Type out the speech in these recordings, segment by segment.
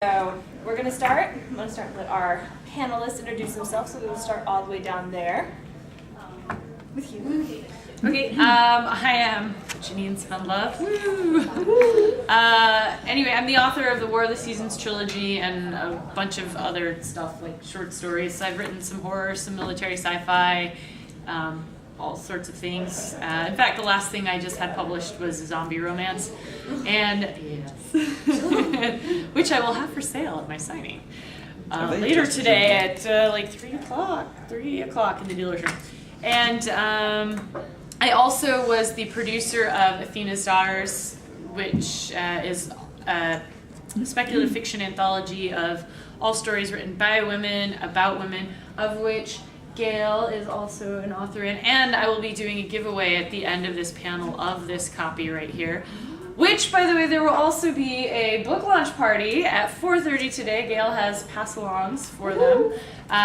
So we're going to start. I'm going to start with our panelists introduce themselves. So we will start all the way down there with you. Okay, I am Janine Spendlove. Anyway, I'm the author of the War of the Seasons trilogy and a bunch of other stuff like short stories. I've written some horror, some military sci-fi, all sorts of things. In fact, the last thing I just had published was a zombie romance, and which I will have for sale at my signing later today at like 3 o'clock in the dealership. And I also was the producer of Athena's Daughters, which is a speculative fiction anthology of all stories written by women, about women, of which Gail is also an author in. And I will be doing a giveaway at the end of this panel of this copy right here. Which, by the way, there will also be a book launch party at 4:30 today. Gail has pass-alongs for them.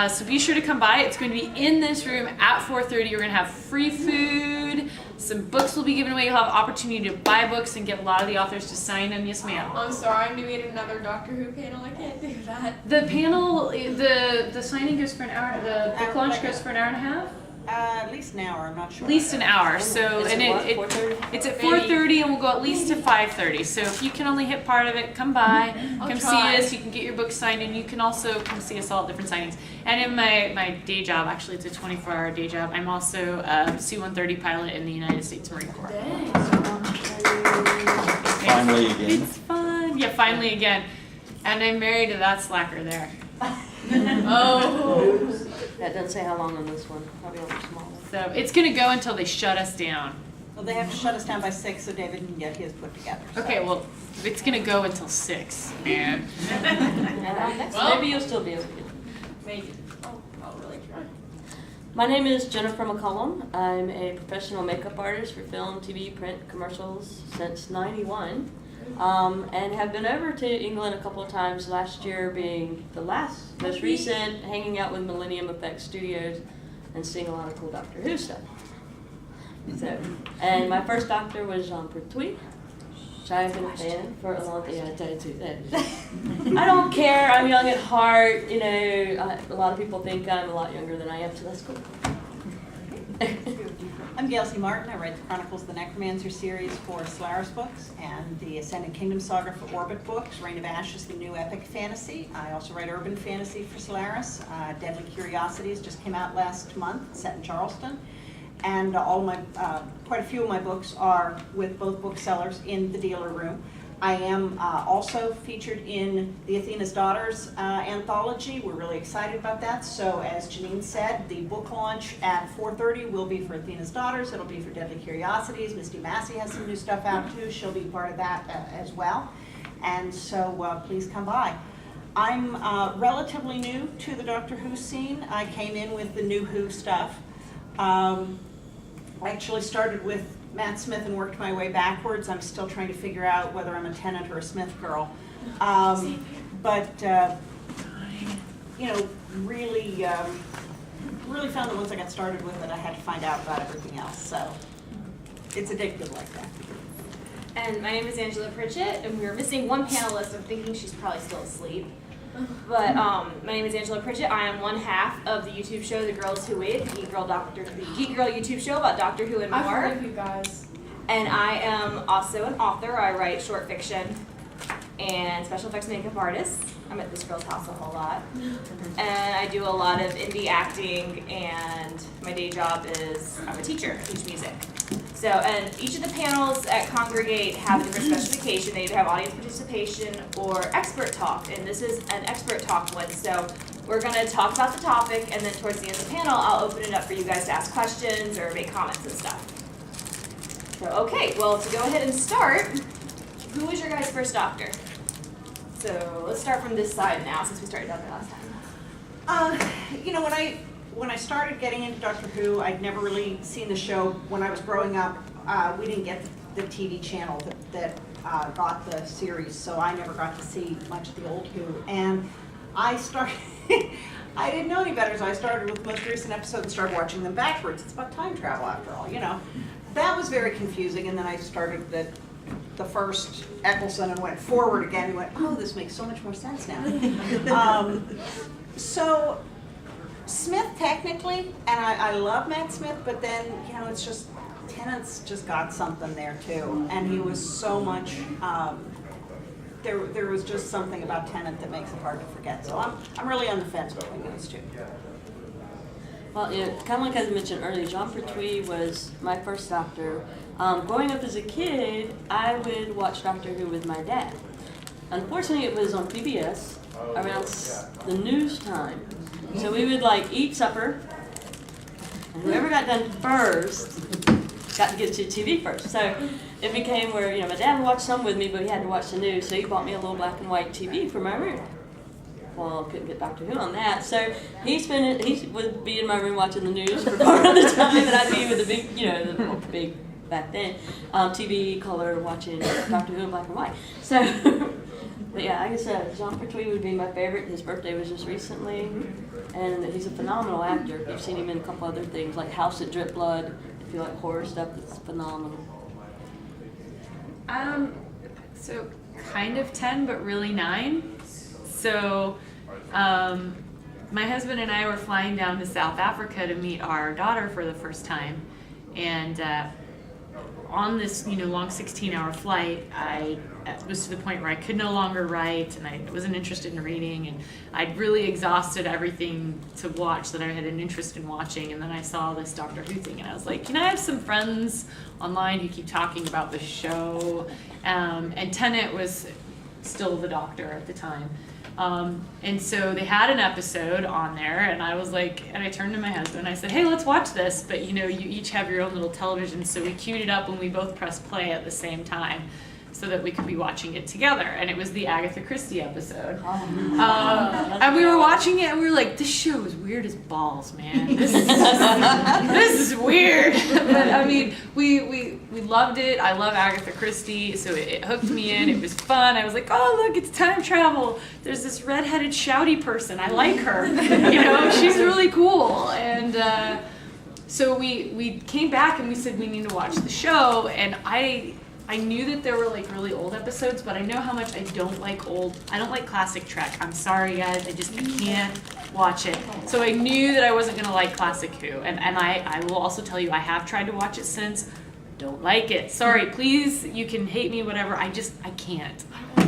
So be sure to come by. It's going to be in this room at 4:30. We're going to have free food. Some books will be given away. You'll have opportunity to buy books and get a lot of the authors to sign them. Yes, ma'am. I'm sorry, I'm doing another Doctor Who panel. I can't do that. The panel, the signing goes for an hour. The book launch goes for an hour and a half. At least an hour, I'm not sure. At least an hour. So Is and it what, 4:30? it's at 4:30 and we'll go at least to 5:30. So if you can only hit part of it, come by, come try. see us. You can get your book signed, and you can also come see us all at different signings. And in my day job, actually, it's a 24-hour day job. I'm also a C-130 pilot in the United States Marine Corps. Finally again. It's fun. Yeah, finally again. And I'm married to that slacker there. Oh. That doesn't say how long on this one. Probably on the small one. So it's gonna go until they shut us down. Well, they have to shut us down by 6 so David can get his put together. So. Okay, well, it's gonna go until 6, man. Maybe you'll still be able to. Maybe. Oh, I'll really try. My name is Jennifer McCollom. I'm a professional makeup artist for film, TV, print, commercials since '91, and have been over to England a couple of times, last year being the most recent, hanging out with Millennium Effects Studios and seeing a lot of cool Doctor Who stuff. So, and my first Doctor was Jean Pertwee, which I've been a fan for a long time. Yeah, I tell you too. I don't care. I'm young at heart. You know, a lot of people think I'm a lot younger than I am, so that's cool. I'm Gail Z Martin. I write the Chronicles of the Necromancer series for Solaris Books and the Ascended Kingdom saga for Orbit Books, Reign of Ashes, the new epic fantasy. I also write urban fantasy for Solaris. Deadly Curiosities just came out last month, set in Charleston. And all my, quite a few of my books are with both booksellers in the dealer room. I am also featured in the Athena's Daughters anthology. We're really excited about that. So as Janine said, the book launch at 4:30 will be for Athena's Daughters. It'll be for Deadly Curiosities. Misty Massey has some new stuff out too. She'll be part of that as well. And so please come by. I'm relatively new to the Doctor Who scene. I came in with the new Who stuff. I actually started with Matt Smith and worked my way backwards. I'm still trying to figure out whether I'm a Tennant or a Smith girl. But you know, really found that once I got started with it, I had to find out about everything else. So it's addictive like that. And my name is Angela Pritchett, and we were missing one panelist. I'm thinking she's probably still asleep. But my name is Angela Pritchett. I am one half of the YouTube show, The Girls Who Wait, the Geek Girl YouTube show about Doctor Who and more. I forgive you guys. And I am also an author. I write short fiction and special effects makeup artist. I'm at this girl's house a whole lot. And I do a lot of indie acting, and my day job is I'm a teacher. I teach music. So, and each of the panels at Congregate have a different specification. They either have audience participation or expert talk, and this is an expert talk one. So we're going to talk about the topic, and then towards the end of the panel, I'll open it up for you guys to ask questions or make comments and stuff. So, okay, well, to go ahead and start, who was your guys' first Doctor? So let's start from this side now, since we started down there last time. You know, when I started getting into Doctor Who, I'd never really seen the show. When I was growing up, we didn't get the TV channel that got the series, so I never got to see much of the old Who. And I started, I didn't know any better, so I started with the most recent episode and started watching them backwards. It's about time travel after all, you know. That was very confusing, and then I started the the first Eccleston and went forward again, we went, oh, this makes so much more sense now. So Smith technically, and I love Matt Smith, but then, it's just, Tennant's just got something there too. And he was so much, there was just something about Tennant that makes it hard to forget. So I'm really on the fence between those two. Well, kind of like I mentioned earlier, Jean Pertwee was my first Doctor. Growing up as a kid, I would watch Doctor Who with my dad. Unfortunately, it was on PBS around the news time. So we would eat supper, and whoever got done first got to get to TV first. So it became where, my dad would watch some with me, but he had to watch the news, so he bought me a little black and white TV for my room. Well, couldn't get Doctor Who on that, so he would be in my room watching the news for part of the time, and I'd be with the big, the big, back then, TV color watching Doctor Who in black and white. So, but yeah, I guess Jean Pertwee would be my favorite. His birthday was just recently, and he's a phenomenal actor. You've seen him in a couple other things, like House that Drip Blood. If you like horror stuff, it's phenomenal. So kind of 10, but really 9. So, my husband and I were flying down to South Africa to meet our daughter for the first time, and on this, long 16-hour flight, I was to the point where I could no longer write, and I wasn't interested in reading, and I'd really exhausted everything to watch that I had an interest in watching, and then I saw this Doctor Who thing, and I was like, I have some friends online who keep talking about the show, and Tennant was still the Doctor at the time. And so they had an episode on there, and I was like, and I turned to my husband and I said, hey, let's watch this, but you each have your own little television, so we queued it up and we both pressed play at the same time so that we could be watching it together, and it was the Agatha Christie episode. And we were watching it and we were like, this show is weird as balls, man. This is weird. But I mean, we loved it. I love Agatha Christie, so it hooked me in. It was fun. I was like, oh look, it's time travel. There's this redheaded shouty person. I like her. She's really cool. And so we came back and we said we need to watch the show, and I knew that there were really old episodes, but I know how much I don't like classic Trek. I'm sorry guys, I can't watch it. So I knew that I wasn't gonna like classic Who, and I will also tell you, I have tried to watch it since, don't like it. Sorry, please, you can hate me, whatever, I can't.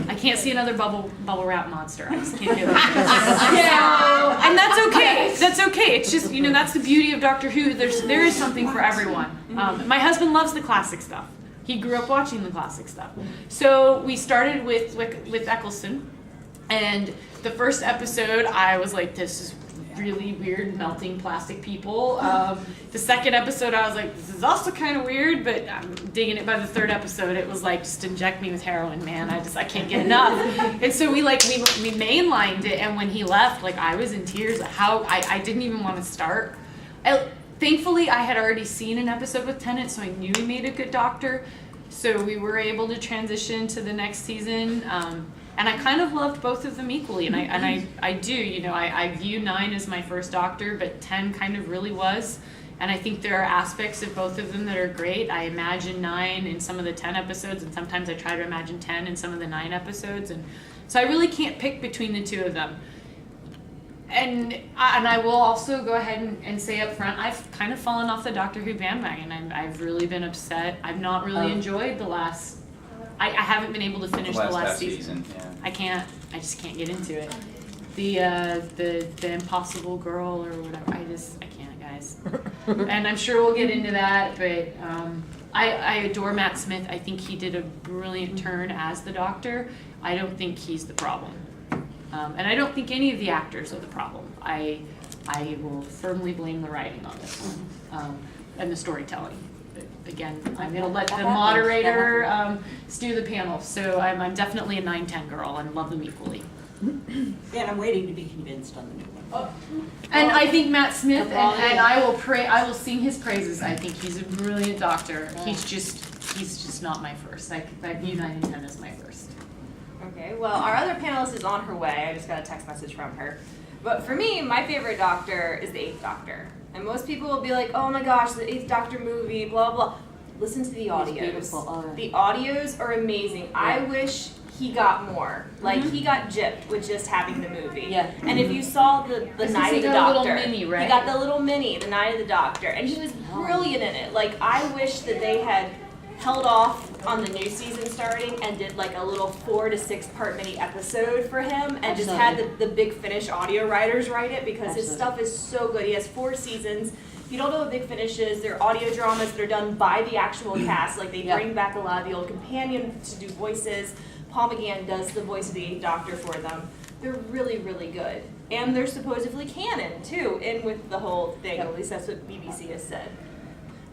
I can't see another bubble wrap monster. I just can't do it. And that's okay. That's okay. It's just, that's the beauty of Doctor Who. There is something for everyone. My husband loves the classic stuff. He grew up watching the classic stuff. So we started with Eccleston, and the first episode I was like, this is really weird, melting plastic people. The second episode I was like, this is also kind of weird, but I'm digging it. By the third episode it was like, just inject me with heroin, man. I can't get enough. And so we mainlined it, and when he left, I was in tears. I didn't even want to start. Thankfully, I had already seen an episode with Tennant, so I knew he made a good Doctor. So we were able to transition to the next season, and I kind of loved both of them equally. And I do, I view 9 as my first Doctor, but 10 kind of really was. And I think there are aspects of both of them that are great. I imagine 9 in some of the 10 episodes, and sometimes I try to imagine 10 in some of the 9 episodes. And so I really can't pick between the two of them. And I will also go ahead and say up front, I've kind of fallen off the Doctor Who bandwagon. I've really been upset. I've not really enjoyed the last. I haven't been able to finish the last season. Yeah. I just can't get into it. The Impossible Girl or whatever. I can't, guys. And I'm sure we'll get into that. But I adore Matt Smith. I think he did a brilliant turn as the Doctor. I don't think he's the problem. And I don't think any of the actors are the problem. I will firmly blame the writing on this one, and the storytelling. But again, I'm going to let the moderator steer the panel. So I'm definitely a 9-10 girl and love them equally. Yeah, and I'm waiting to be convinced on the new one. And I think Matt Smith, and I will sing his praises. I think he's a brilliant Doctor. He's just not my first. I view 9 and 10 as my first. Okay, well, our other panelist is on her way. I just got a text message from her. But for me, my favorite Doctor is the 8th Doctor. And most people will be like, oh my gosh, the 8th Doctor movie, blah, blah. listen to the It's audios. beautiful. Oh, yeah. The audios are amazing. I wish he got more. Like he got gypped with just having the movie. Yeah. And if you saw the Because Night he of the got a little Doctor, mini, right? he got the little mini, the Night of the Doctor, and he was brilliant in it. Like I wish that they had held off on the new season starting and did like a little 4 to 6 part mini episode for him and just had the Big Finish audio writers write it because his stuff is so good. He has 4 seasons. If you don't know what Big Finish is, they're audio dramas that are done by the actual cast. Like they bring back a lot of the old companions to do voices. Paul McGann does the voice of the 8th Doctor for them. They're really, really good. And they're supposedly canon too, in with the whole thing. At least that's what BBC has said.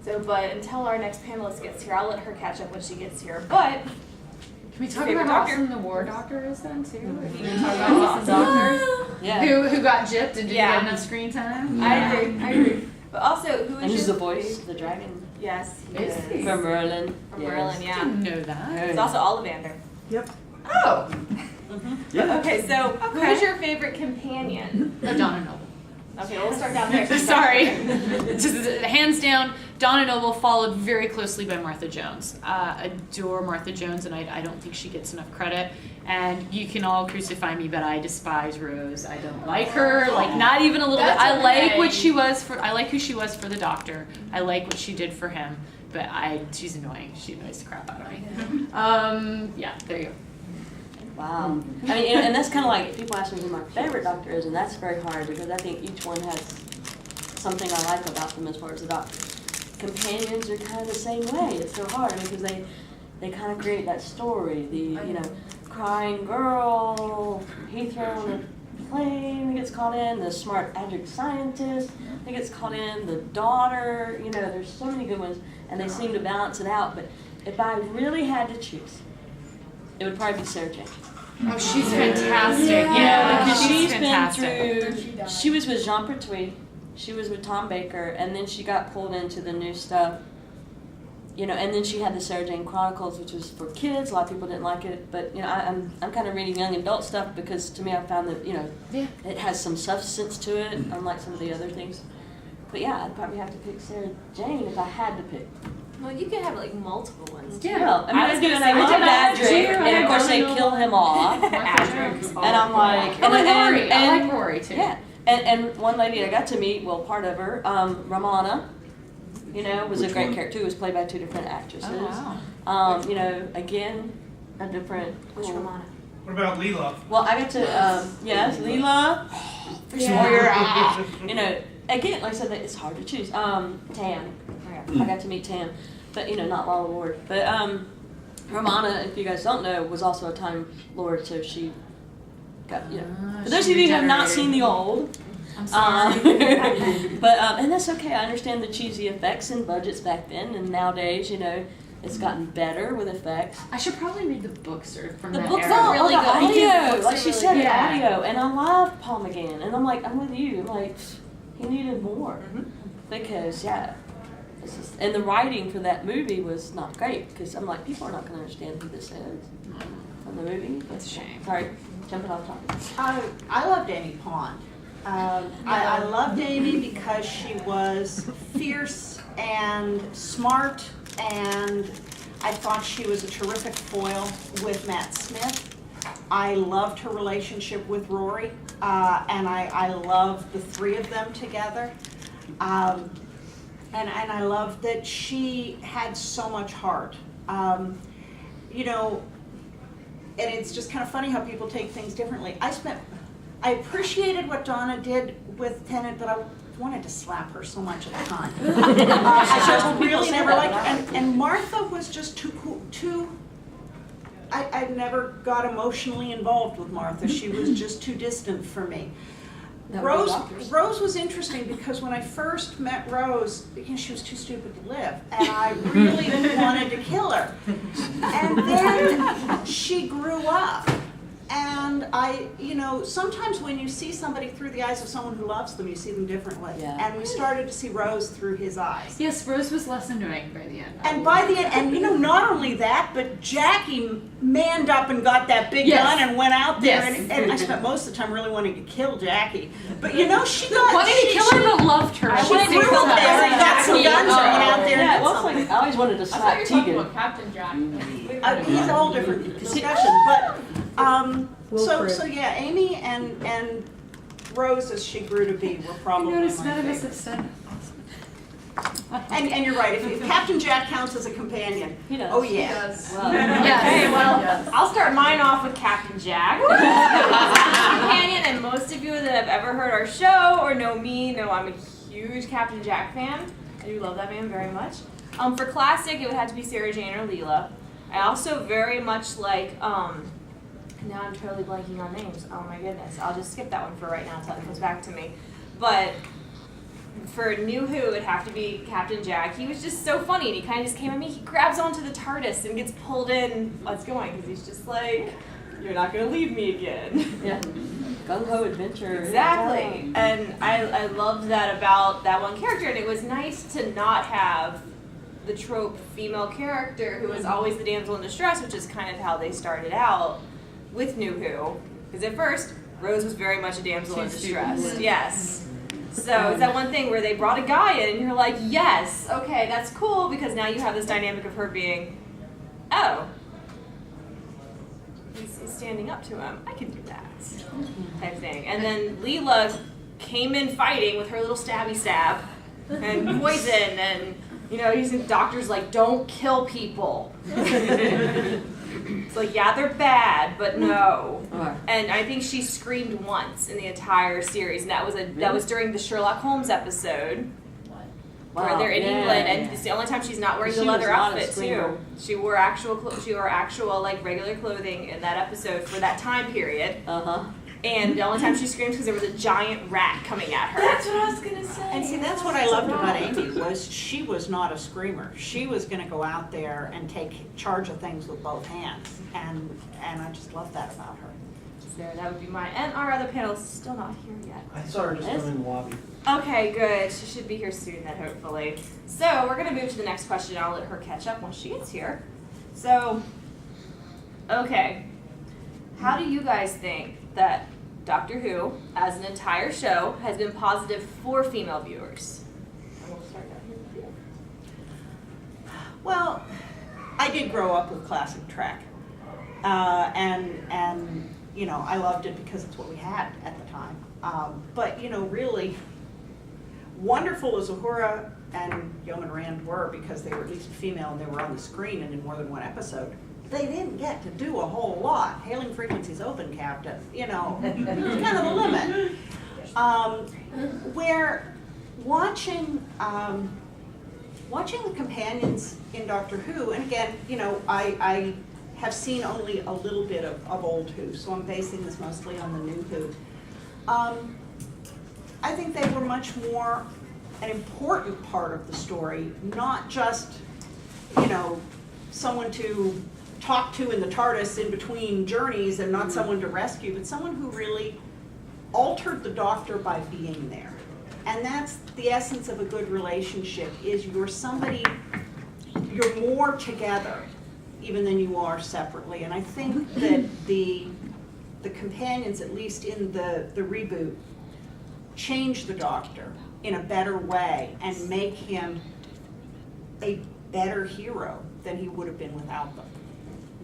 So, but until our next panelist gets here, I'll let her catch up when she gets here. But Can we talk Favorite about how doctor? awesome the war doctor is then too? If you can talk about awesome doctors Yeah. who got gypped and didn't Yeah. get enough screen time. I agree. But also, who And is who's your the voice? The dragon. Yes, he Is is. he? From Merlin. From Yes. Merlin, I yeah. didn't know that. It's also Ollivander. Oh, Okay, so who is your favorite companion? Donna Noble. Okay, we'll start down there. Sorry. Just hands down, Donna Noble followed very closely by Martha Jones. Adore Martha Jones, and I don't think she gets enough credit. And you can all crucify me, but I despise Rose. I don't like her, like not even a little bit. That's I like okay. what she was for. I like who she was for the Doctor. I like what she did for him, but she's annoying. She annoys the crap out of me. Yeah, there you go. Wow. I mean, and that's kind of like, people ask me who my favorite doctor is, and that's very hard because I think each one has something I like about them as far as the doctors. Companions are kind of the same way. It's so hard because they kind of create that story. The, crying girl, Heathrow on the plane that gets caught in, the smart adjunct scientist that gets caught in, the daughter, there's so many good ones, and they seem to balance it out. But if I really had to choose, it would probably be Sarah Jane. Oh, she's fantastic. Because she's she's fantastic. been through, she was with Jean Pertwee, she was with Tom Baker, and then she got pulled into the new stuff. And then she had the Sarah Jane Chronicles, which was for kids. A lot of people didn't like it, but I'm kind of reading young adult stuff because to me I found that it has some substance to it, unlike some of the other things. But yeah, I'd probably have to pick Sarah Jane if I had to pick. Well, you can have like multiple ones too. Well, I was gonna say, I love Adric, Adric, and of course they kill him off. Adric. And I'm like, I like and- Rory. I and- like Rory too. Yeah, and one lady I got to meet, well, part of her, Ramona, was a great character. Who was played by 2 different actresses. Oh, wow. Again, a different. Which Ramona? What about Leela? Well, I got to, yes, Leela. Again, like I said, it's hard to choose. Tam. I got to meet Tam, but not Lala Lord. But Ramona, if you guys don't know, was also a Time Lord, so she got For those of you who have not seen the old. I'm sorry. But and that's okay. I understand the cheesy effects and budgets back then, and nowadays, it's gotten better with effects. I should probably read the books from The that books era. are really the good. audio, Books like are she really said, good. the audio, and I love Paul McGann, and I'm like, I'm with you. I'm like, he needed more because and the writing for that movie was not great because I'm like, people are not going to understand who this is from the movie. That's a shame. Sorry, jumping off topic. I loved Amy Pond. I loved Amy because she was fierce and smart, and I thought she was a terrific foil with Matt Smith. I loved her relationship with Rory, and I loved the 3 of them together. And I loved that she had so much heart. And it's just kind of funny how people take things differently. I appreciated what Donna did with Tennant, but I wanted to slap her so much at the time. I just really never liked her. And Martha was just too cool, I never got emotionally involved with Martha. She was just too distant for me. Rose was interesting because when I first met Rose, she was too stupid to live, and I really wanted to kill her. And then she grew up, And sometimes when you see somebody through the eyes of someone who loves them, you see them differently. Yeah. And we started to see Rose through his eyes. Yes, Rose was less annoying by the end. And by the end, not only that, but Jackie manned up and got that big Yes. gun and went out there. Yes. And I spent most of the time really wanting to kill Jackie. But she got... Wanted to kill her, but loved her. I She wanted to flew kill up there and got some guns and went out there Yeah, and well, did it's like, something. I always wanted to I slap thought you were talking Tegan. about Captain Jack. He's a whole different discussion. But, so yeah, Amy and Rose, as she grew to be, were probably my Notice none of us favorites. have said. And you're right, if Captain Jack counts as a companion, He does. oh He yeah. does. Wow. Okay, well, I'll start mine off with Captain Jack. Companion, and most of you that have ever heard our show or know me know I'm a huge Captain Jack fan. I do love that man very much. For classic, it would have to be Sarah Jane or Leela. I also very much like, now I'm totally blanking on names. Oh my goodness. I'll just skip that one for right now until it comes back to me. But for New Who, it'd have to be Captain Jack. He was just so funny, and he kind of just came at me. He grabs onto the TARDIS and gets pulled in. Let's go on, because he's just like, you're not going to leave me again. Yeah. Gung-ho adventure. Exactly. And I loved that about that one character, and it was nice to not have the trope female character who was always the damsel in distress, which is kind of how they started out with New Who. Because at first, Rose was very much a damsel in distress. Yes. So it's that one thing where they brought a guy in and you're like, yes, okay, that's cool, because now you have this dynamic of her being, oh, he's standing up to him. I can do that type thing. And then Leela came in fighting with her little stabby stab and poison, and he's in doctors like, don't kill people. It's like, yeah, they're bad, but no. And I think she screamed once in the entire series, and that was during the Sherlock Holmes episode, where they're in England, and it's the only time she's not wearing the leather outfit too. She wore actual like regular clothing in that episode for that time period. And the only time she screamed because there was a giant rat coming at her. That's what I was gonna say. And see, that's what I loved about Amy, was she was not a screamer. She was going to go out there and take charge of things with both hands, and I just love that about her. So that would be mine. And our other panelist is still not here yet. I saw her just come in the lobby. Okay, good. She should be here soon then, hopefully. So we're going to move to the next question. I'll let her catch up once she gets here. So, okay. How do you guys think that Doctor Who, as an entire show, has been positive for female viewers? And we'll start out here with you. Well, I did grow up with classic Trek, and I loved it because it's what we had at the time. But really, wonderful as Uhura and Yeoman Rand were, because they were at least female and they were on the screen and in more than one episode, they didn't get to do a whole lot. Hailing frequencies open, Captain. It was kind of the limit. Where watching the companions in Doctor Who, and again, I have seen only a little bit of old Who, so I'm basing this mostly on the new Who. I think they were much more an important part of the story, not just, someone to talk to in the TARDIS in between journeys and not someone to rescue, but someone who really altered the Doctor by being there. And that's the essence of a good relationship, is you're more together even than you are separately. And I think that the companions, at least in the reboot, change the Doctor in a better way and make him a better hero than he would have been without them.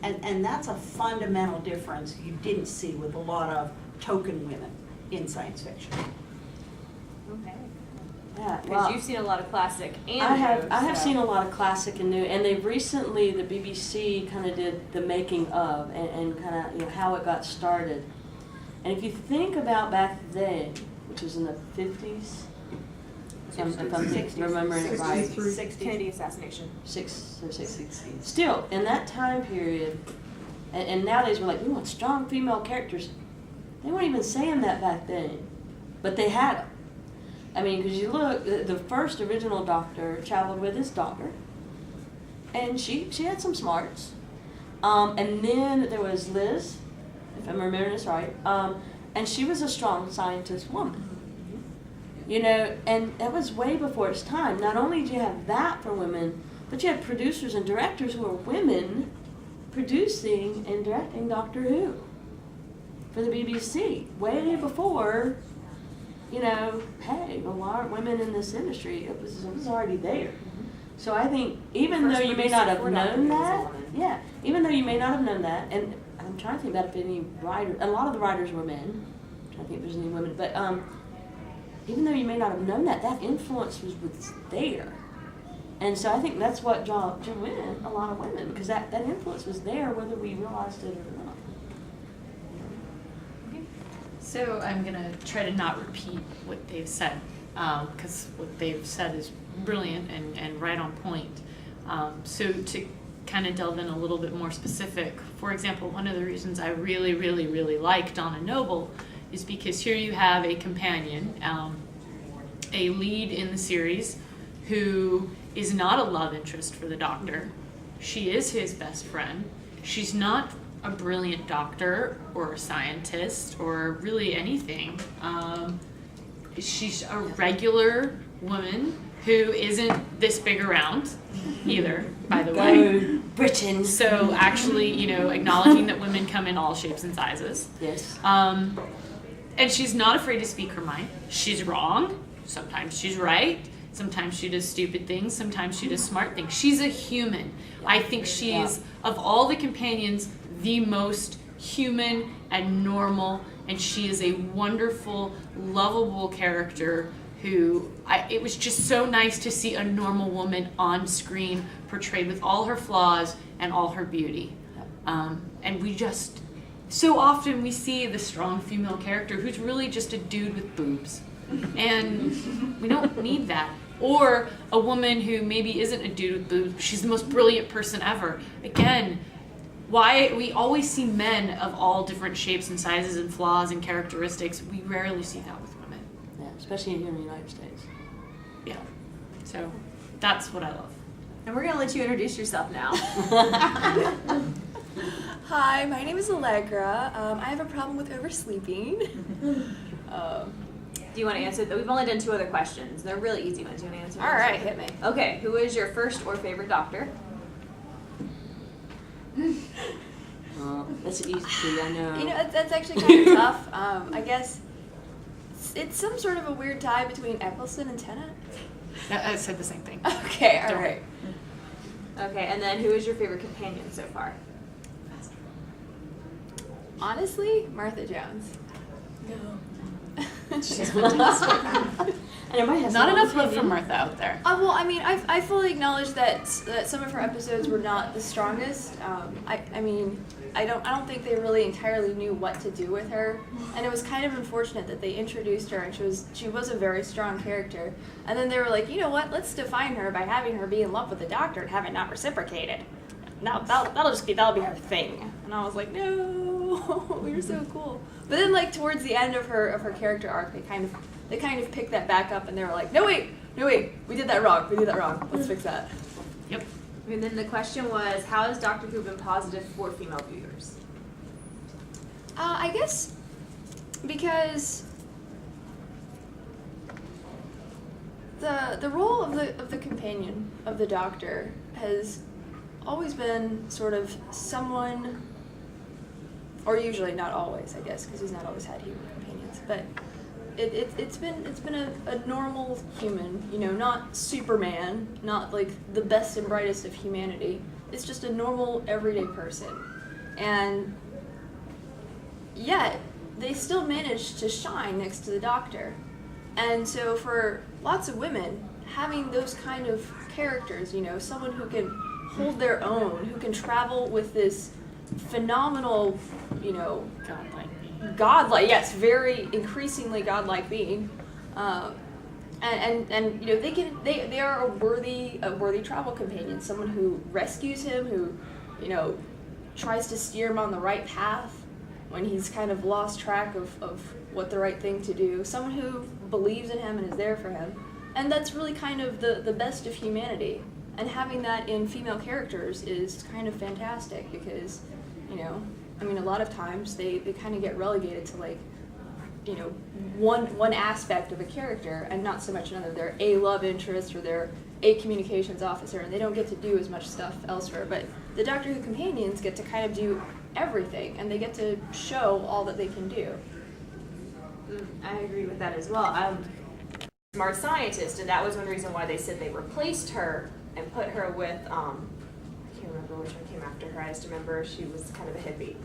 And that's a fundamental difference you didn't see with a lot of token women in science fiction. Okay. Yeah, Because you've seen a lot of classic and I have new, so. seen a lot of classic and new, and they recently, the BBC kind of did the making of and kind of how it got started. And if you think about back then, which was in the 50s, if I'm 60s, remembering it right, 60s. Kennedy assassination. 60s. Still, in that time period, and nowadays we're like, we want strong female characters. They weren't even saying that back then, but they had them. I mean, because you look, the first original Doctor traveled with his daughter, and she had some smarts. And then there was Liz, if I'm remembering this right. And she was a strong scientist woman. You know, and that was way before its time. Not only did you have that for women, but you had producers and directors who were women producing and directing Doctor Who for the BBC. Way before, you know, hey, well, why aren't women in this industry? It was already there. So I think even though you may not have known that, even though you may not have known that, and I'm trying to think about if any writers, a lot of the writers were men. I'm trying to think if there's any women, but even though you may not have known that, that influence was there. And so I think that's what drew in a lot of women, because that influence was there whether we realized it or not. So I'm going to try to not repeat what they've said, because what they've said is brilliant and right on point. So to kind of delve in a little bit more specific, for example, one of the reasons I really, really, really like Donna Noble is because here you have a companion, a lead in the series, who is not a love interest for the Doctor. She is his best friend. She's not a brilliant doctor or a scientist or really anything. She's a regular woman who isn't this big around either, by the way. Britain. So actually, you know, acknowledging that women come in all shapes and sizes. Yes. And she's not afraid to speak her mind. She's wrong. Sometimes she's right. Sometimes she does stupid things. Sometimes she does smart things. She's a human. I think she's, of all the companions, the most human and normal. And she is a wonderful, lovable character who, it was just so nice to see a normal woman on screen portrayed with all her flaws and all her beauty. And we just, so often we see the strong female character who's really just a dude with boobs. And we don't need that. Or a woman who maybe isn't a dude with boobs, but she's the most brilliant person ever. Again, why we always see men of all different shapes and sizes and flaws and characteristics. We rarely see that with women. Yeah, especially here in the United States. Yeah. So that's what I love. And we're going to let you introduce yourself now. Hi, my name is Allegra. I have a problem with oversleeping. Do you want to answer? We've only done 2 other questions. They're really easy ones. Do you want to answer? All right, hit me. Okay, who is your first or favorite Doctor? That's easy too, I know. You know, that's actually kind of tough. I guess it's some sort of a weird tie between Eccleston and Tennant. I said the same thing. Okay, all Don't. right. Okay, and then who is your favorite companion so far? Honestly, Martha Jones. She's fantastic. And everybody has Not their own enough love opinion. from Martha out there. Well, I mean, I fully acknowledge that some of her episodes were not the strongest. I mean, I don't think they really entirely knew what to do with her, and it was kind of unfortunate that they introduced her and she was a very strong character, and then they were like, you know what, let's define her by having her be in love with the Doctor and have it not reciprocated. Now that'll be her thing. And I was like, no, you're so cool. But then like towards the end of her character arc, they kind of picked that back up and they were like, no wait, we did that wrong. Let's fix that. Yep. And then the question was, how has Doctor Who been positive for female viewers? I guess because the role of the companion of the Doctor has always been sort of someone, or usually not always, I guess, because he's not always had human companions, but it's been a normal human, you know, not Superman, not like the best and brightest of humanity. It's just a normal everyday person, and yet they still manage to shine next to the Doctor. And so for lots of women, having those kind of characters, you know, someone who can hold their own, who can travel with this phenomenal, you know, godlike, yes, very increasingly godlike being, and you know, they are a worthy travel companion, someone who rescues him, who, you know, tries to steer him on the right path when he's kind of lost track of what the right thing to do, someone who believes in him and is there for him, and that's really kind of the best of humanity. And having that in female characters is kind of fantastic because, you know, I mean, a lot of times they kind of get relegated to like, you know, one aspect of a character and not so much another. They're a love interest or they're a communications officer, and they don't get to do as much stuff elsewhere. But the Doctor Who companions get to kind of do everything, and they get to show all that they can do. I agree with that as well. Smart scientist, and that was one reason why they said they replaced her and put her with, I can't remember which one came after her, I just remember she was kind of a hippie.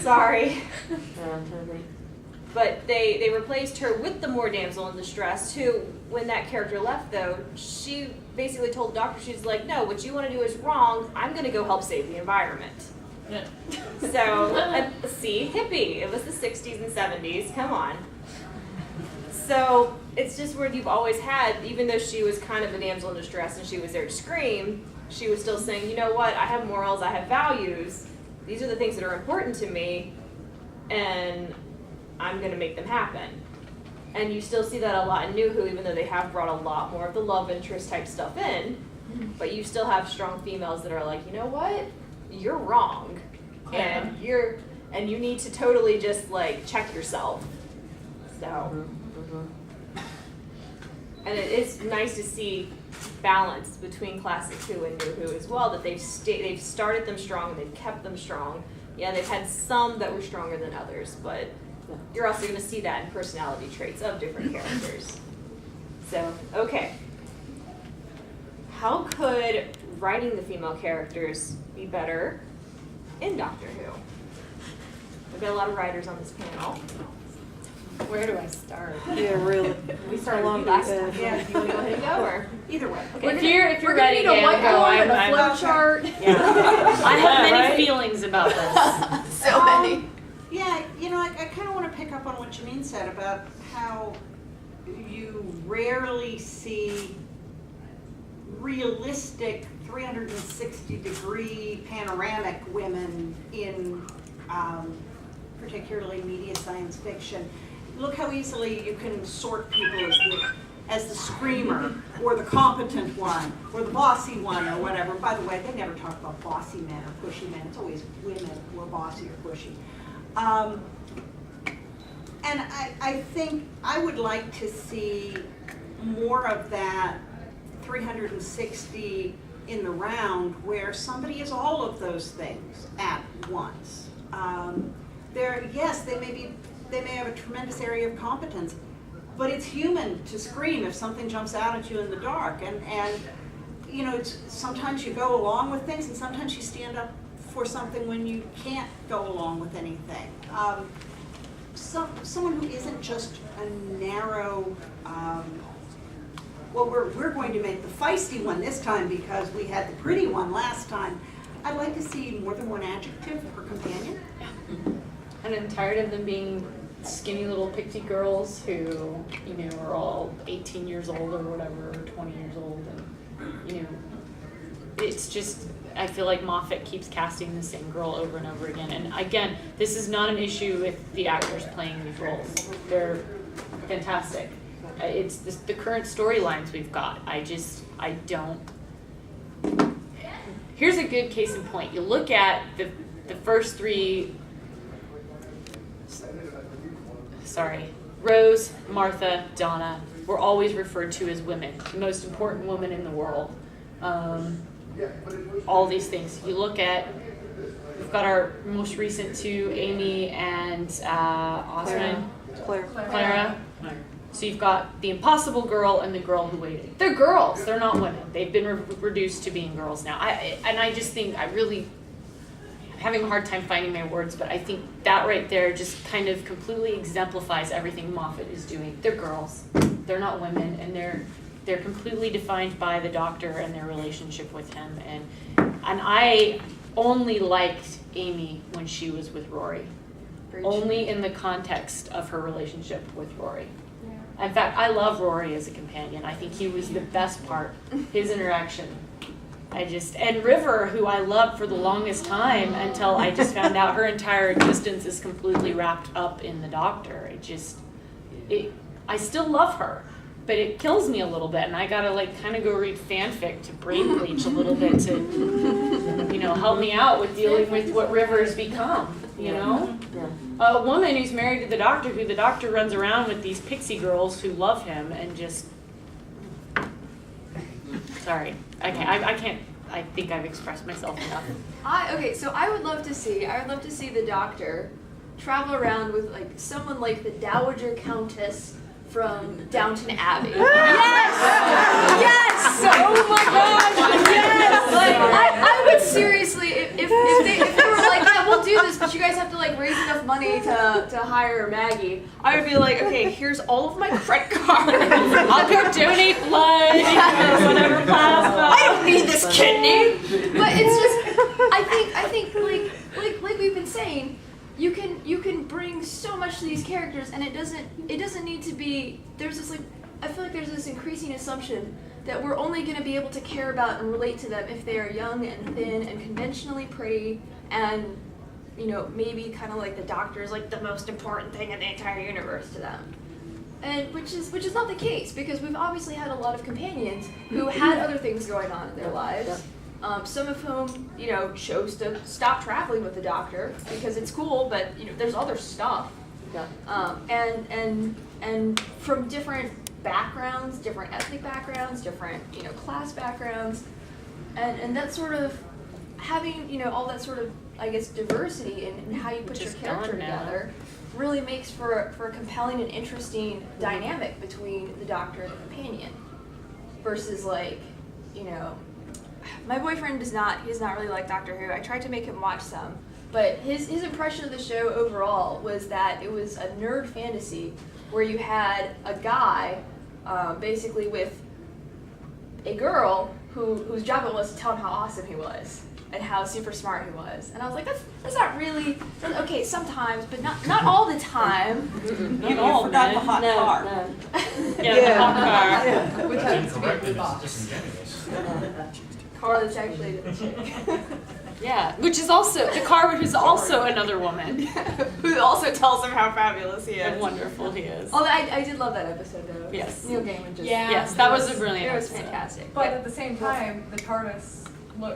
Sorry. But they replaced her with the more damsel in distress, who, when that character left though, she basically told the Doctor, she's like, no, what you want to do is wrong, I'm going to go help save the environment. Yeah. So, see, hippie, it was the 60s and 70s, come on. So, it's just where you've always had, even though she was kind of a damsel in distress and she was there to scream, she was still saying, you know what, I have morals, I have values, these are the things that are important to me, and I'm going to make them happen. And you still see that a lot in New Who, even though they have brought a lot more of the love interest type stuff in, but you still have strong females that are like, you know what, you're wrong, and you need to totally just like check yourself. So, and it is nice to see balance between classic Who and New Who as well, that they've started them strong and they've kept them strong. Yeah, they've had some that were stronger than others, but you're also going to see that in personality traits of different characters. So, okay. How could writing the female characters be better in Doctor Who? We've got a lot of writers on this panel. Where do I start? Yeah, really. We started last time. Yeah, you want to go ahead and go, or Either way. okay. If you're ready, We're gonna need a Gail, go. whiteboard and a I'm flow chart. yeah. I have many Right? feelings about this. So many. Yeah, you know, I kind of want to pick up on what Janine said about how you rarely see realistic 360-degree panoramic women in particularly media science fiction. Look how easily you can sort people as the screamer, or the competent one, or the bossy one, or whatever. By the way, they never talk about bossy men or pushy men. It's always women who are bossy or pushy. And I think I would like to see more of that 360 in the round, where somebody is all of those things at once. Yes, they may have a tremendous area of competence, but it's human to scream if something jumps out at you in the dark. And you know, sometimes you go along with things, and sometimes you stand up for something when you can't go along with anything. Someone who isn't just a narrow, well, we're going to make the feisty one this time because we had the pretty one last time. I'd like to see more than one adjective for companion. And I'm tired of them being skinny little pixie girls who, you know, are all 18 years old or whatever, or 20 years old, and, you know, it's just, I feel like Moffat keeps casting the same girl over and over again. And again, this is not an issue with the actors playing these roles. They're fantastic. It's the current storylines we've got. I don't. Here's a good case in point. You look at the first three, Rose, Martha, Donna, were always referred to as women, the most important woman in the world. All these things. You look at, we've got our most recent two, Amy and Osman. Clara. So you've got the impossible girl and the girl who waited. They're girls. They're not women. They've been reduced to being girls now. I just think I'm having a hard time finding my words, but I think that right there just kind of completely exemplifies everything Moffat is doing. They're girls. They're not women, and they're completely defined by the Doctor and their relationship with him. And I only liked Amy when she was with Rory. Only in the context of her relationship with Rory. In fact, I love Rory as a companion. I think he was the best part, his interaction. And River, who I loved for the longest time until I just found out her entire existence is completely wrapped up in the Doctor. I still love her, but it kills me a little bit, and I gotta kind of go read fanfic to brain bleach a little bit to, help me out with dealing with what River's become, you know? Yeah. A woman who's married to the doctor, who the doctor runs around with these pixie girls who love him and just, sorry, I can't, I think I've expressed myself enough. So I would love to see the doctor travel around with like someone like the Dowager Countess from Downton Abbey. Yes! Oh my gosh! Yes! Like I would seriously, if they were like, yeah, we'll do this, but you guys have to like raise enough money to hire Maggie, I would be like, okay, here's all of my credit cards. I'll go donate blood, whatever plasma. I don't need this kidney. But it's just, I think like we've been saying, you can bring so much to these characters, and it doesn't need to be. There's this like, I feel like there's this increasing assumption that we're only going to be able to care about and relate to them if they are young and thin and conventionally pretty, and maybe kind of like the doctor is like the most important thing in the entire universe to them. And which is not the case, because we've obviously had a lot of companions who had other things going on in their lives. Some of whom, chose to stop traveling with the doctor because it's cool, but there's other stuff. And from different backgrounds, different ethnic backgrounds, different class backgrounds, and that sort of having all that sort of, I guess, diversity in how you put your character together really makes for a compelling and interesting dynamic between the doctor and the companion, versus like my boyfriend does not really like Doctor Who. I tried to make him watch some, but his impression of the show overall was that it was a nerd fantasy where you had a guy basically with a girl whose job it was to tell him how awesome he was and how super smart he was. And I was like, that's not really, okay, sometimes, but not all the time. You forgot the hot car. No. The hot car. Yeah. Which happens to be a Correctly, blue it's box. disingenuous. Car that's actually the chick. Yeah, which is also, the car who's also another woman. Who also tells him how fabulous he And is. wonderful he is. Although I did love that episode though. Yes. Neil Gaiman just. Yeah. Yes, that was a brilliant It was episode. fantastic. But at the same time, the TARDIS,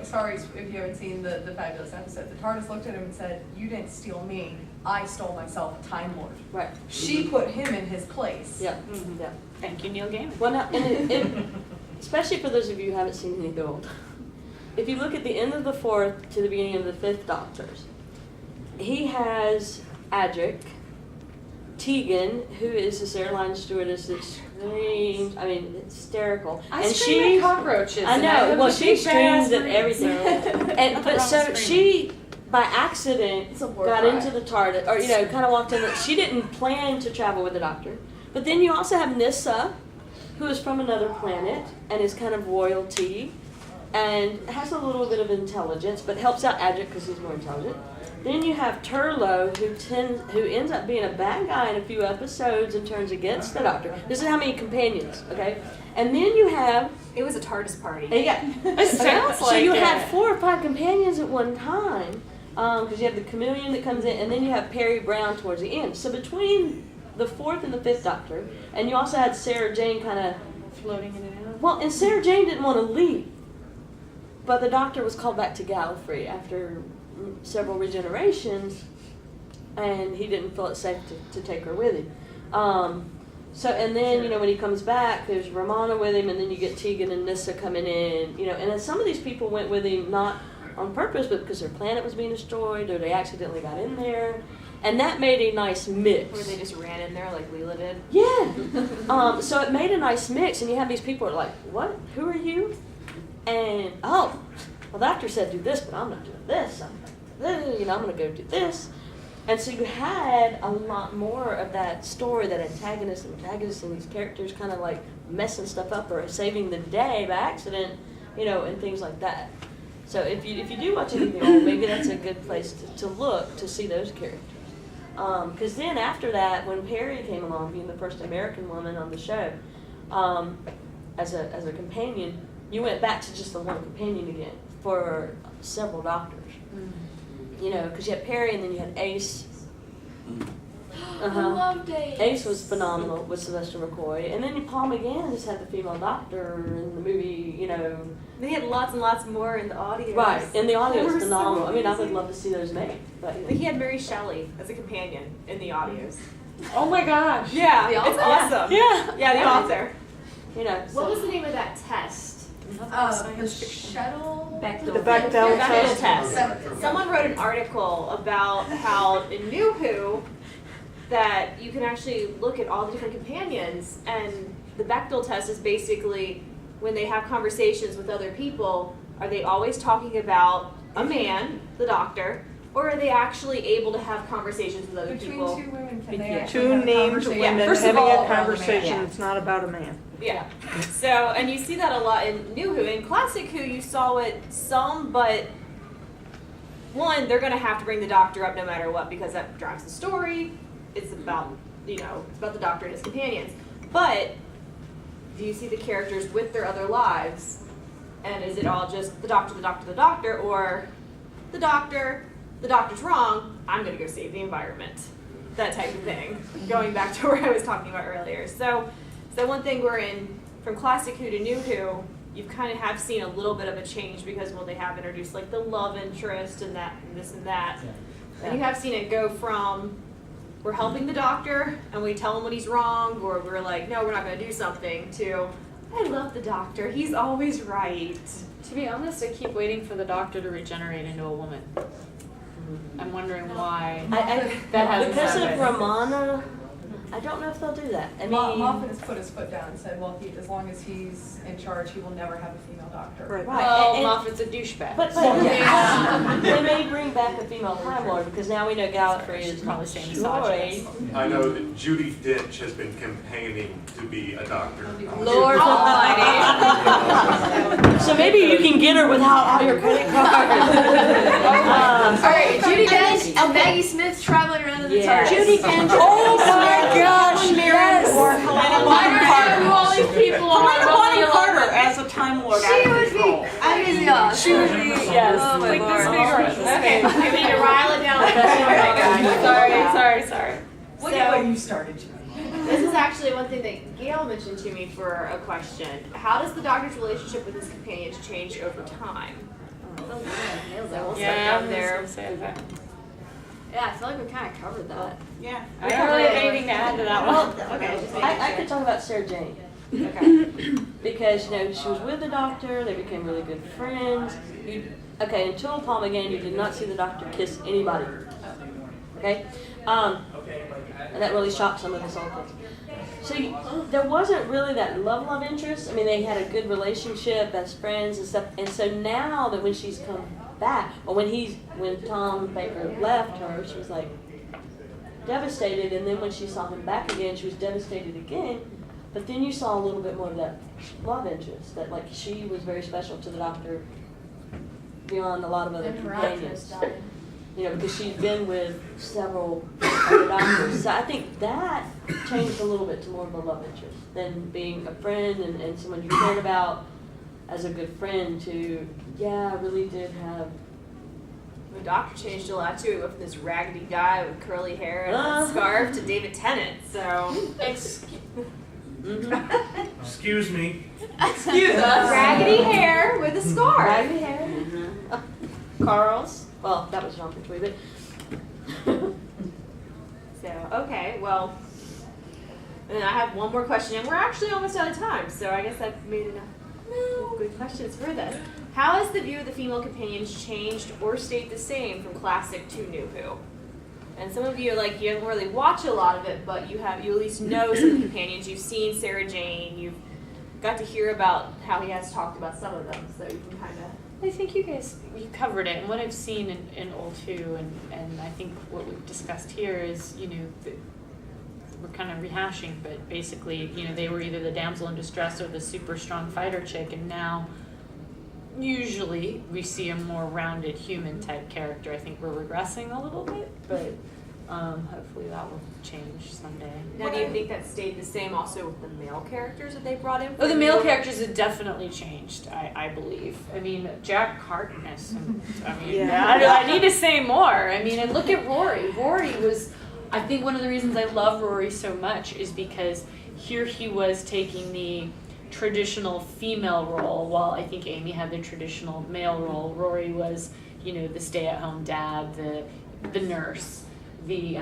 sorry if you haven't seen the fabulous episode, the TARDIS looked at him and said, "You didn't steal me, I stole myself, a Time Lord." Right. She put him in his place. Yeah. Mhm. Yeah. Thank you, Neil Gaiman. Well, now, and especially for those of you who haven't seen anything old, if you look at the end of the 4th to the beginning of the 5th Doctors, he has Adric, Tegan, who is this airline stewardess that screams, I mean, hysterical. I and scream she, at cockroaches. I and know, have well, a she big screams badass at brain, everything. so- And but Nothing wrong so with she, by accident, It's a war got cry. into the TARDIS, or kind of walked in. She didn't plan to travel with the Doctor. But then you also have Nyssa, who is from another planet and is kind of royalty, and has a little bit of intelligence, but helps out Adric because he's more intelligent. Then you have Turlo, who ends up being a bad guy in a few episodes and turns against the Doctor. This is how many companions, okay? And then you have It was a TARDIS party. It sounds so like you it. had 4 or 5 companions at one time, because you have the chameleon that comes in, and then you have Perry Brown towards the end. So between the 4th and the 5th Doctor, and you also had Sarah Jane kind of Floating in and out. well, and Sarah Jane didn't want to leave, but the Doctor was called back to Gallifrey after several regenerations, and he didn't feel it safe to take her with him. So, and then, when he comes back, there's Romana with him, and then you get Tegan and Nyssa coming in, and then some of these people went with him not on purpose, but because their planet was being destroyed, or they accidentally got in there, and that made a nice mix. Where they just ran in there like Leela did. Yeah. So it made a nice mix, and you have these people who are like, what? Who are you? And, well, the doctor said do this, but I'm not doing this. I'm going to go do this. And so you had a lot more of that story, that antagonist and protagonist, and these characters kind of like messing stuff up or saving the day by accident, and things like that. So if you do watch anything old, maybe that's a good place to look to see those characters. Because then after that, when Perry came along, being the first American woman on the show, as a companion, you went back to just the one companion again for several Doctors. Because you had Perry and then you had Ace. I loved Ace. Ace was phenomenal with Sylvester McCoy, and then Paul McGann just had the female doctor in the movie, you know. They had lots and lots more in the audio. Right, and the audio They is were so phenomenal. I mean, I would amazing. love to see those made. But But he had Mary Shelley as a companion in the audios. Oh my gosh. Yeah, The it's author? awesome. Yeah. Yeah, the author. you know, What so- was the name of that test? The shuttle. The Bechdel Bechdel test. test. Someone wrote an article about how in New Who that you can actually look at all the different companions, and the Bechdel test is basically when they have conversations with other people, are they always talking about a man, the doctor, or are they actually able to have conversations with other Between people? two women, can they actually Two have a named conversation? women First of having all, a conversation. yeah. It's not about a man. Yeah. So, and you see that a lot in New Who. In Classic Who, you saw it some, but one, they're going to have to bring the Doctor up no matter what because that drives the story. It's about, it's about the Doctor and his companions. But do you see the characters with their other lives? And is it all just the Doctor, the Doctor, the Doctor, or the Doctor's wrong, I'm going to go save the environment? That type of thing. Going back to where I was talking about earlier. So one thing we're in, from Classic Who to New Who, you kind of have seen a little bit of a change because, well, they have introduced like the love interest and that and this and that. And you have seen it go from, we're helping the Doctor and we tell him when he's wrong, or we're like, no, we're not going to do something, to, I love the Doctor, he's always right. To be honest, I keep waiting for the Doctor to regenerate into a woman. I'm wondering why. That hasn't because of happened. Romana, I don't know if they'll do that. I mean, Moffat has put his foot down and said, well, as long as he's in charge, he will never have a female doctor. Right. right. Well, and- Moffat's a douchebag. But they may bring back a female Time Lord because now we know Gallifrey is Probably saying destroyed. I know that Judi Dench has been campaigning to be a doctor. Lord Almighty. So maybe you can get her without all your credit cards. Alright, Judi Dench and Maggie Smith traveling around in the Yeah. TARDIS. Judy Dench. Oh my gosh, yes. Or Helena I Bonham don't know who all Carter. these people are. Helena Bonham Carter as a Time Lord out She of would control. be amazing. Awesome. She would be, yes. Oh my like this Lord. big or this Okay, big. I need to rile it down. Sorry. Look at what you started to. This is actually one thing that Gail mentioned to me for a question. How does the Doctor's relationship with his companions change over time? So we'll start down there. Yeah, I feel like we kind of covered that. Yeah. I don't really have anything to add to that one. Okay, just making I sure. could talk about Sarah Jane. Okay. Because, she was with the Doctor, they became really good friends. Until Paul McGann, you did not see the Doctor kiss anybody. Okay? And that really shocked some of us all. So there wasn't really that love interest. I mean, they had a good relationship, best friends and stuff. And so now that when she's come back, or when Tom Baker left her, she was like devastated. And then when she saw him back again, she was devastated again. But then you saw a little bit more of that love interest, that like she was very special to the Doctor beyond a lot of other companions. Because she'd been with several other doctors. So I think that changed a little bit to more of a love interest than being a friend and someone you cared about as a good friend to, I really did have. The Doctor changed a lot too. He went from this raggedy guy with curly hair and a Uh-huh. scarf to David Tennant. So Excuse me. excuse us. Raggedy hair with a scarf. Raggedy hair. Carl's. Well, that was Jean Pertwee, but. So okay, well, and then I have one more question, and we're actually almost out of time. So I guess I've made enough good questions for this. How has the view of the female companions changed or stayed the same from Classic to New Who? And some of you, you haven't really watched a lot of it, but you at least know some of the companions. You've seen Sarah Jane. You've got to hear about how he has talked about some of them, so you can kind of. I think you covered it, and what I've seen in Old Who, and I think what we've discussed here is, we're kind of rehashing, but basically, they were either the damsel in distress or the super strong fighter chick, and now, usually, we see a more rounded human type character. I think we're regressing a little bit, but hopefully that will change someday. Now, do you think that stayed the same also with the male characters that they brought in? Oh, the male characters have definitely changed, I believe. I mean, Jack Harkness. I Yeah. I need to say more. I mean, and look at Rory. Rory was I think one of the reasons I love Rory so much is because here he was taking the traditional female role, while I think Amy had the traditional male role. Rory was, the stay-at-home dad, the nurse, the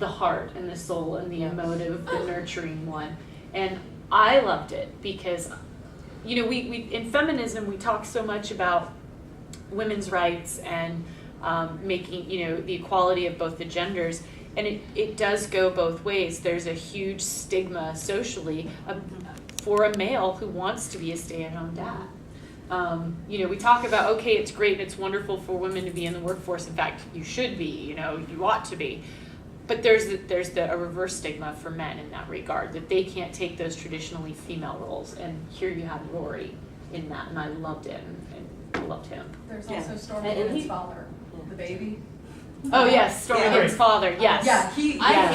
heart and the soul and the emotive, the nurturing one. And I loved it because, we in feminism we talk so much about women's rights and making, the equality of both the genders. And it does go both ways. There's a huge stigma socially for a male who wants to be a stay-at-home dad. We talk about, okay, it's great and it's wonderful for women to be in the workforce. In fact, you should be, you ought to be. But there's a reverse stigma for men in that regard, that they can't take those traditionally female roles. And here you have Rory in that, and I loved it, and I loved him. There's also Stormy And Higgins' he- father, the baby. Oh yes, Stormy Higgins' father, yes. Yeah, Yes.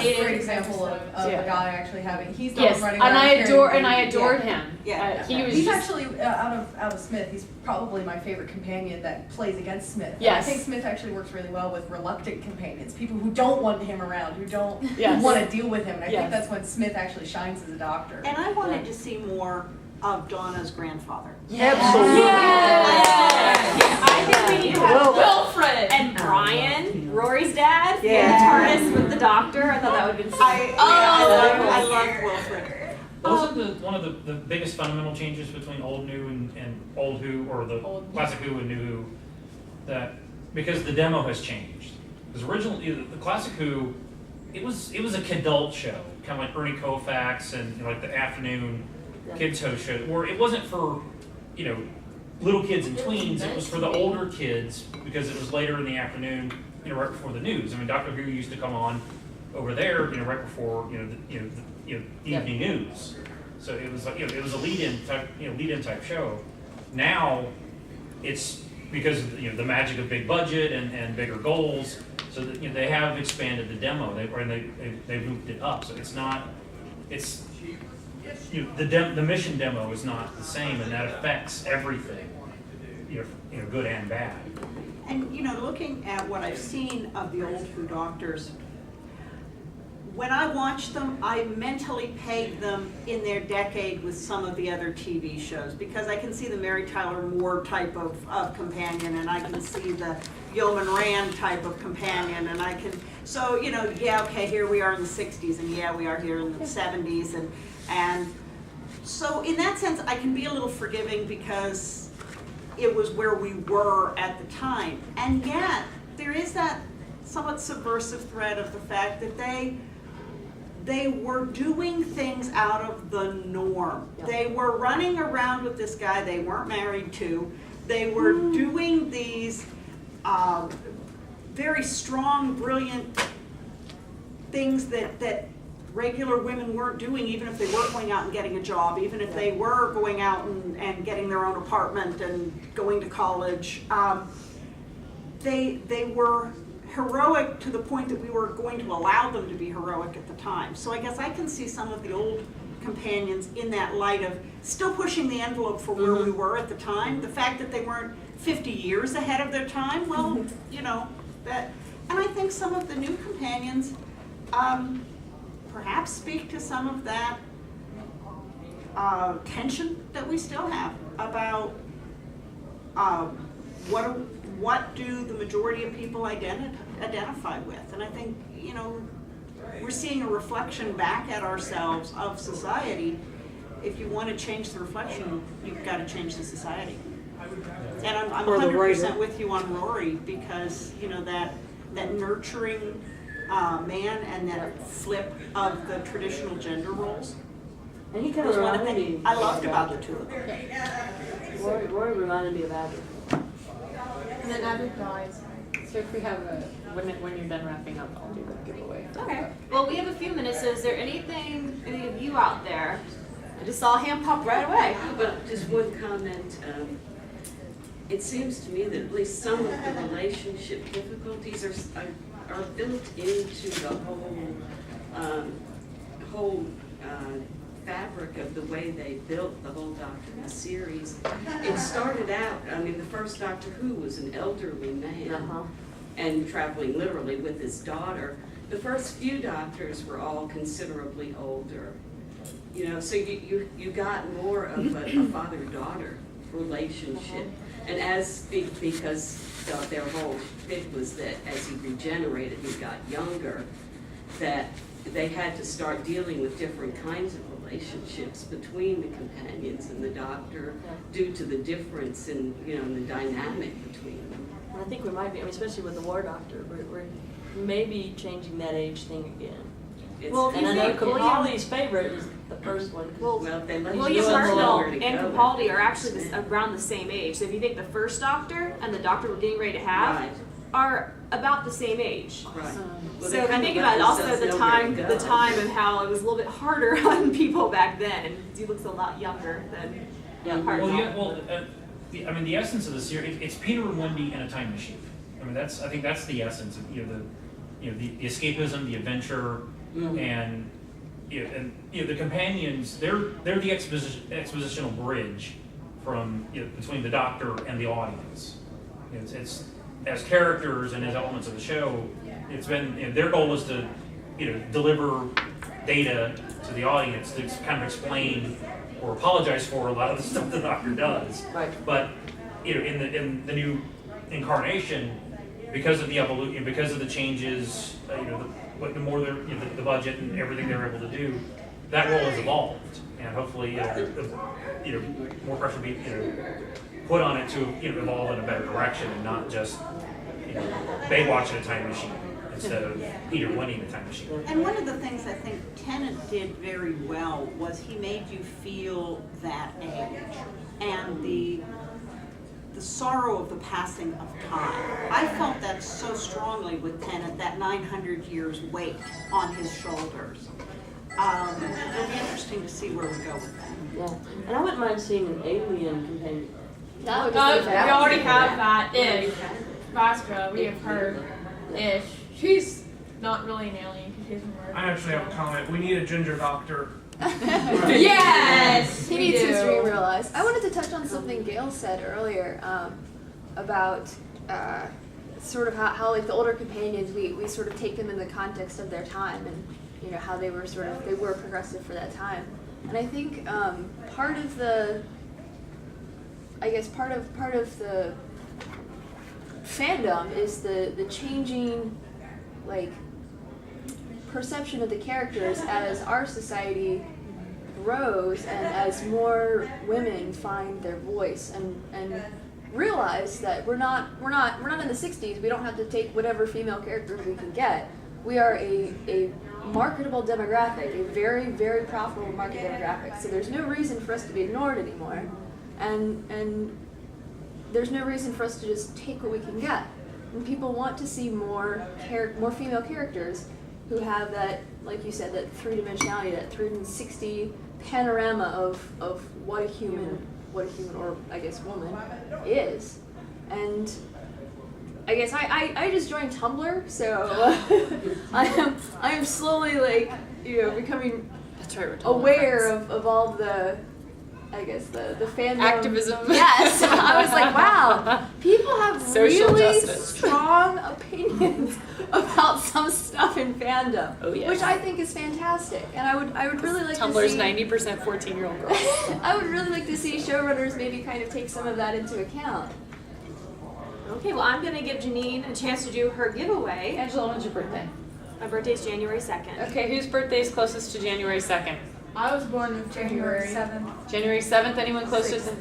he's a great example of Yeah. a guy actually having, he's not Yes, running and around carrying I baby. adored Yeah. him. Yeah. He was He's just, actually out of Smith. He's probably my favorite companion that plays against Smith. And Yes. I think Smith actually works really well with reluctant companions, people who don't want him around, who don't Yes. want to deal with him. And I Yes. think that's when Smith actually shines as a doctor. And I wanted to see more of Donna's grandfather. Absolutely. I think we need to have Wilfred and Brian, Rory's dad, Yeah. in the TARDIS with the doctor. I thought that would have been so I love Wilfred. Wasn't one of the biggest fundamental changes between old New and old Who, or the classic Who and New Who, that because the demo has changed? Because originally the classic Who, it was a kidult show, kind of like Ernie Koufax and like the afternoon kids host show, where it wasn't for little kids and tweens. It was for the older kids because it was later in the afternoon, right before the news. I mean, Doctor Who used to come on over there, right before the evening news. So it was like it was a lead-in type show. Now it's because of, the magic of big budget and bigger goals. So that they have expanded the demo. They moved it up. So it's not the mission demo is not the same, and that affects everything, good and bad. And looking at what I've seen of the old Who doctors, when I watch them, I mentally peg them in their decade with some of the other TV shows, because I can see the Mary Tyler Moore type of companion, and I can see the Yeoman Rand type of companion, and I can, so, okay, here we are in the 60s, and yeah, we are here in the 70s, and so in that sense, I can be a little forgiving because it was where we were at the time. And yet, there is that somewhat subversive thread of the fact that they were doing things out of the norm. Yeah. They were running around with this guy they weren't married to. They were doing these very strong, brilliant things that regular women weren't doing, even if they were going out and getting a job, even if they were going out and getting their own apartment and going to college. They were heroic to the point that we were going to allow them to be heroic at the time. So I guess I can see some of the old companions in that light of still pushing the envelope for where we were at the time. The fact that they weren't 50 years ahead of their time, well, that. And I think some of the new companions perhaps speak to some of that tension that we still have about what do the majority of people identify with. And I think, we're seeing a reflection back at ourselves of society. If you want to change the reflection, you've got to change the society. And I'm 100% with you on Rory, because, that nurturing man and that flip of the traditional gender roles And he kind was of one of the reminded me. things I loved about the two of them. Rory reminded me of Abby. And then Abby dies. So if we have when you're done wrapping up, I'll do the giveaway. Okay. Well, we have a few minutes, so is there any of you out there? I just saw a hand pop right away. Well, just one comment. It seems to me that at least some of the relationship difficulties are built into the whole fabric of the way they built the whole Doctor Who series. It started out, the first Doctor Who was an elderly man and traveling literally with his daughter, the first few doctors were all considerably older. You know, so you got more of a father-daughter relationship. And because their whole bit was that as he regenerated, he got younger, that they had to start dealing with different kinds of relationships between the companions and the doctor due to the difference in, in the dynamic between them. And I think we might be, especially with the war doctor, we're maybe changing that age thing again. Well, if And you I know think Capaldi's favorite is the first one. Well, they let William you know Hartnell where to and go. Capaldi are actually around the same age. So if you think the first doctor and the doctor we're getting ready to have Right. are about the same age. Right. Well, So they if you kinda think let about it, also themselves the know where time, to the go. time and how it was a little bit harder on people back then. He looks a lot younger than Hartnell. Well, the essence of the series, it's Peter and Wendy in a time machine. I mean, I think that's the essence of the escapism, the adventure, and the companions. They're the expositional bridge from between the doctor and the audience. It's as characters and as elements of the show. It's been their goal is to deliver data to the audience to kind of explain or apologize for a lot of the stuff the doctor does. Right. But in the new incarnation, because of the evolution, because of the changes, the more the budget and everything they're able to do, that role has evolved, and hopefully more pressure will be put on it to evolve in a better direction and not just Baywatch in a time machine instead of Peter winning the time machine. And one of the things I think Tennant did very well was he made you feel that age and the sorrow of the passing of time. I felt that so strongly with Tennant, that 900 years weight on his shoulders. It'll be interesting to see where we go with that. Yeah, and I wouldn't mind seeing an alien companion. That would We be already have that Yeah, ish. Vastra, we have her ish. She's not really an alien because she hasn't worked. I actually have a comment. We need a ginger doctor. Yes! He we needs do. his dream realized. I wanted to touch on something Gail said earlier about sort of how like the older companions, we sort of take them in the context of their time and how they were progressive for that time. And I think part of the fandom is the changing like perception of the characters as our society grows and as more women find their voice and realize that we're not in the 60s. We don't have to take whatever female characters we can get. We are a marketable demographic, a very, very profitable market demographic. So there's no reason for us to be ignored anymore, and there's no reason for us to just take what we can get. And people want to see more female characters who have that, like you said, that three-dimensionality, that 360 panorama of what a human or I guess woman is. And I guess I just joined Tumblr, so I am slowly becoming aware of all the the fandom Activism. Yes, I was like, wow, people have Social really justice. strong opinions about some stuff in fandom, Oh, yes. which I think is fantastic, and I would really like Tumblr's to see 90% 14-year-old girls. I would really like to see showrunners maybe kind of take some of that into account. Okay, well, I'm going to give Janine a chance to do her giveaway. Angela, when's your birthday? My birthday's January 2nd. Okay, whose birthday is closest to January 2nd? I was born in January 7th. January 7th, anyone closest?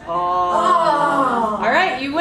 Oh. All right, you